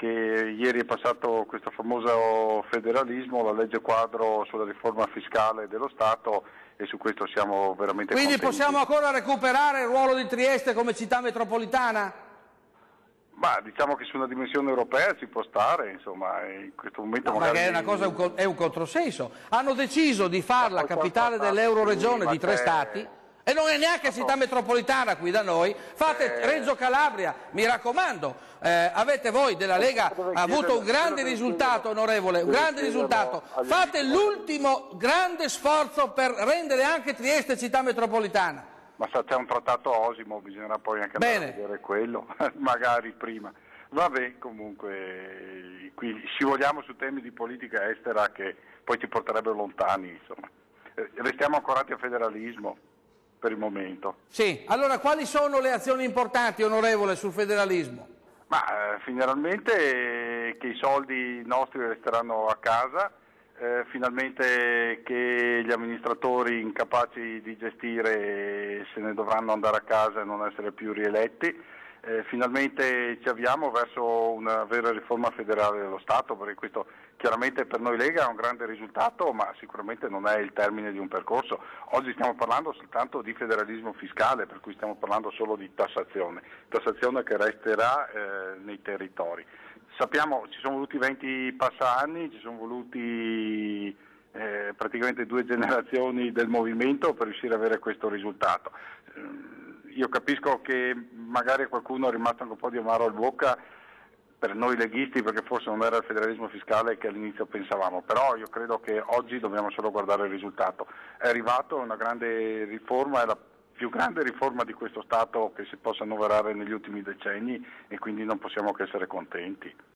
che ieri è passato questo famoso federalismo, la legge quadro sulla riforma fiscale dello Stato, e su questo siamo veramente Quindi contenti. possiamo ancora recuperare il ruolo di Trieste come città metropolitana? Ma diciamo che su una dimensione europea ci può stare, insomma, in questo momento No, magari... ma è un controsenso. Hanno deciso di farla capitale dell'Euroregione di 3 Stati e non è neanche città metropolitana qui da noi. Fate Reggio Calabria, mi raccomando. Avete voi della Lega avuto un grande risultato, onorevole, un grande risultato. Fate l'ultimo grande sforzo per rendere anche Trieste città metropolitana. Ma c'è un trattato Osimo, bisognerà poi anche andare a vedere quello, magari prima. Vabbè, comunque, qui scivoliamo su temi di politica estera che poi ci porterebbero lontani, insomma. Restiamo ancorati al federalismo per il momento. Sì, allora quali sono le azioni importanti, onorevole, sul federalismo? Ma finalmente che i soldi nostri resteranno a casa, finalmente che gli amministratori incapaci di gestire se ne dovranno andare a casa e non essere più rieletti, finalmente ci avviamo verso una vera riforma federale dello Stato, perché questo chiaramente per noi Lega è un grande risultato, ma sicuramente non è il termine di un percorso. Oggi stiamo parlando soltanto di federalismo fiscale, per cui stiamo parlando solo di tassazione che resterà nei territori. Sappiamo, ci sono voluti 20 passanni, ci sono voluti praticamente 2 generazioni del movimento per riuscire ad avere questo risultato. Io capisco che magari qualcuno è rimasto anche un po' di amaro in bocca per noi leghisti, perché forse non era il federalismo fiscale che all'inizio pensavamo, però io credo che oggi dobbiamo solo guardare il risultato. È arrivato una grande riforma, è la più grande riforma di questo Stato che si possa annoverare negli ultimi decenni, e quindi non possiamo che essere contenti.